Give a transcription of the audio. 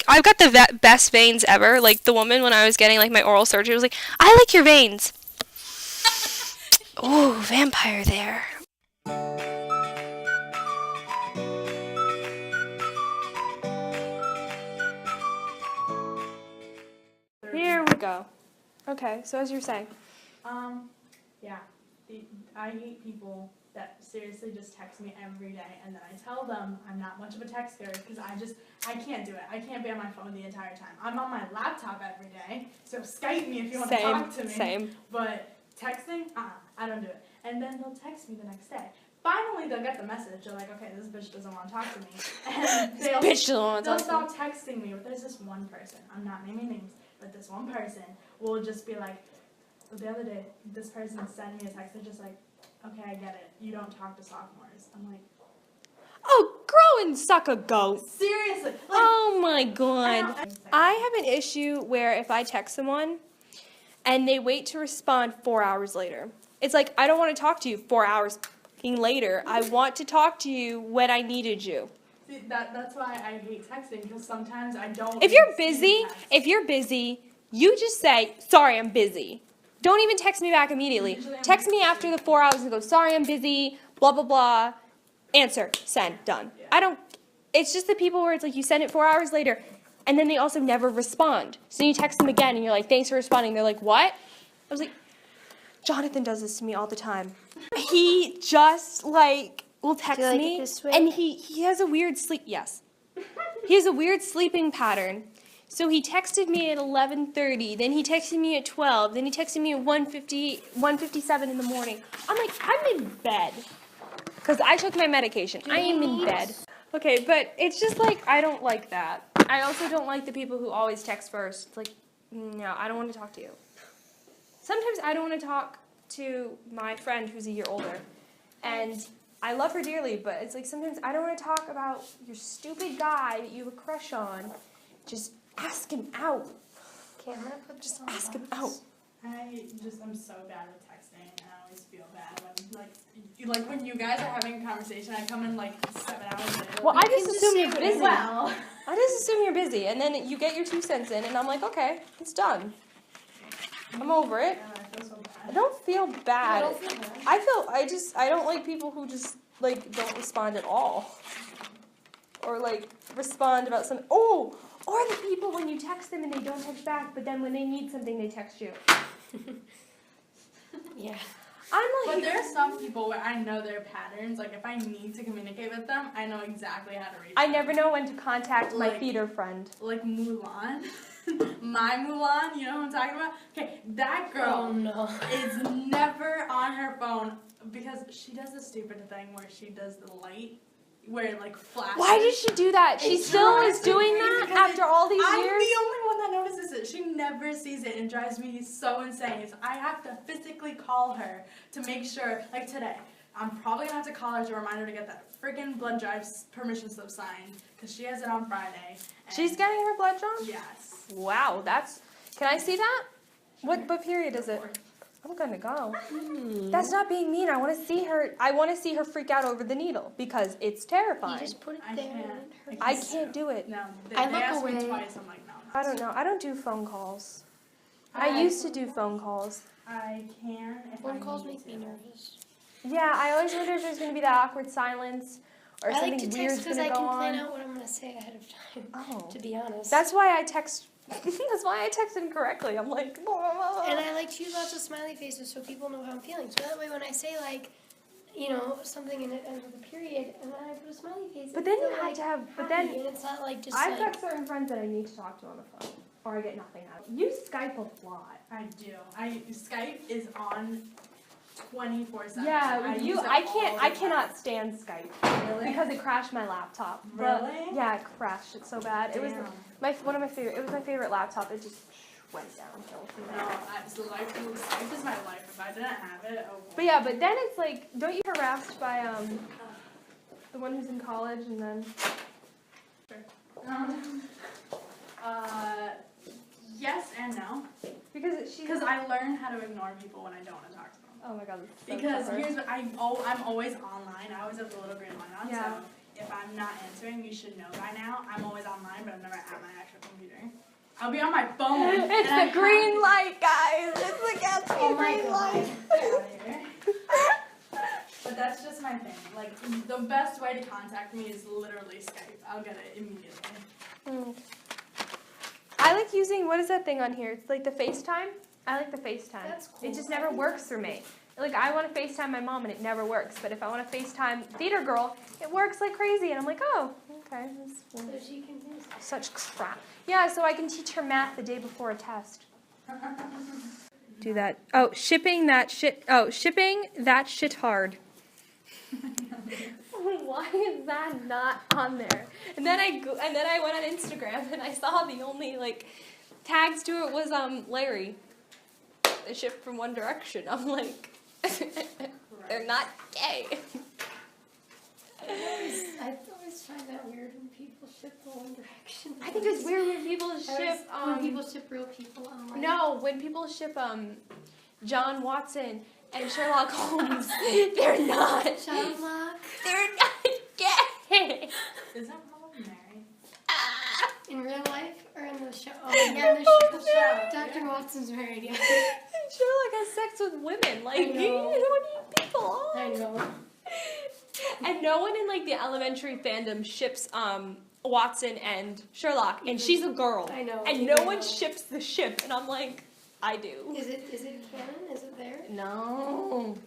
I've got the best veins ever. Like, the woman when I was getting, like, my oral surgery was like, I like your veins. Ooh, vampire there. Here we go. Okay, so as you're saying. Yeah. I hate people that seriously just text me every day, and then I tell them I'm not much of a texter because I can't do it. I can't be on my phone the entire time. I'm on my laptop every day, so Skype me if you want to talk to me. Same. But texting, I don't do it. And then they'll text me the next day. Finally, they'll get the message. They're like, okay, this bitch doesn't want to talk to me. And they'll stop texting me. But there's this one person, I'm not naming names, but this one person will just be like, the other day, this person sent me a text. They're just like, okay, I get it. You don't talk to sophomores. I'm like, Oh, grow and suck a goat. seriously? Like, Oh my god. I have an issue where if I text someone and they wait to respond 4 hours later, it's like, I don't want to talk to you 4 hours later. I want to talk to you when I needed you. See, that's why I hate texting, because sometimes I don't. If you're busy, you just say, sorry, I'm busy. Don't even text me back immediately. Text me after the 4 hours and go, sorry, I'm busy, blah, blah, blah. Answer, send, done. It's just the people where it's like you send it 4 hours later, and then they also never respond. So you text them again, and you're like, thanks for responding. They're like, what? I was like, Jonathan does this to me all the time. He just, like, will text me, and he has a weird he has a weird sleeping pattern. So he texted me at 11:30, then he texted me at 12, then he texted me at 1:57 in the morning. I'm like, I'm in bed. Because I took my medication. I am in bed. Okay, but it's just like, I don't like that. I also don't like the people who always text first. It's like, no, I don't want to talk to you. Sometimes I don't want to talk to my friend who's a year older. And I love her dearly, but it's like sometimes I don't want to talk about your stupid guy that you have a crush on. Just ask him out. Okay, I'm gonna put this on. Ask him out. I'm so bad at texting, and I always feel bad when, when you guys are having a conversation, I come in, 7 hours later. Well, I just assume you're busy. Well. I just assume you're busy, and then you get your 2 cents in, and I'm like, okay, it's done. I'm over it. I feel so bad. I don't feel bad. I don't feel bad. I don't like people who just, don't respond at all. Or, respond about something. Oh! Or the people when you text them and they don't text back, but then when they need something, they text you. Yeah. But there are some people where I know their patterns. Like, if I need to communicate with them, I know exactly how to reach them. I never know when to contact my theater friend. Like Mulan. My Mulan, you know what I'm talking about? Okay, that girl is never on her phone because she does a stupid thing where she does the light. Where it flashes. Why did she do that? She still is doing that after all these years? I'm the only one that notices it. She never sees it and drives me so insane. So I have to physically call her to make sure, like today, I'm probably going to have to call her to remind her to get that freaking blood drive permission slip signed because she has it on Friday. She's getting her blood drawn? Yes. Wow, can I see that? What period is it? I'm gonna go. That's not being mean. I want to see her. I want to see her freak out over the needle because it's terrifying. You just put it there. I can't do it. No, they I look asked away. me twice. I'm like, no. I don't know. I don't do phone calls. I used to do phone calls. I can if Phone I calls need make to. me nervous. Yeah, I always wonder if there's gonna be that awkward silence or I like something to weird's text because gonna I go can on. plan out what I'm gonna say ahead of time. Oh. To be honest. That's why I text. That's why I text incorrectly. I'm like. And I like to use lots of smiley faces so people know how I'm feeling. So that way when I say something in it ends with a period and then I put a smiley face. But then you have to have. But then and it's not just I've got certain friends that I need to talk to on the phone, or I get nothing out. You Skype a lot. I do. Skype is on 24/7. Yeah, with you, I cannot stand Skype. Really? Because it crashed my laptop. Really? Yeah, it crashed. It's so bad. Damn. It was it was my favorite laptop. It just went downhill from there. No, Skype is my life. If I didn't have it, oh. But yeah, but then it's like, don't you get harassed by the one who's in college and then? Yes and no. Because I learned how to ignore people when I don't want to talk to them. Oh my god. That's so Because clever. here's what I'm always online. I always have the little green light on. Yeah. So if I'm not answering, you should know by now. I'm always online, but I'm never at my actual computer. I'll be on my phone. It's the green light, guys. It's the Gatsby green light. But that's just my thing. Like, the best way to contact me is literally Skype. I'll get it immediately. I like using, what is that thing on here? It's like the FaceTime. I like the FaceTime. That's cool. It just never works for me. Like, I want to FaceTime my mom and it never works. But if I want to FaceTime Theater Girl, it works like crazy. And I'm like, oh, okay. So she can do Such crap. Yeah, so I can teach her math the day before a test. Do that. Oh, shipping that shit hard. Why is that not on there? And then I went on Instagram and I saw the only like tags to it was Larry, the ship from One Direction. I'm like, they're not gay. I always find that weird when people ship the One Direction. I think it's weird when people ship when people ship real people online. No, when people ship John Watson and Sherlock Holmes, they're not. Sherlock. They're not gay. Isn't Holland married? In real life or in the show? Oh, yeah, in the show. Dr. Watson's married, yeah. Sherlock has sex with women. Like, I know. what are you people on? I know. And no one in like the elementary fandom ships Watson and Sherlock, and she's a girl. I know. And no one ships the ship, and I'm like, I do. Is it canon? Is it there? No.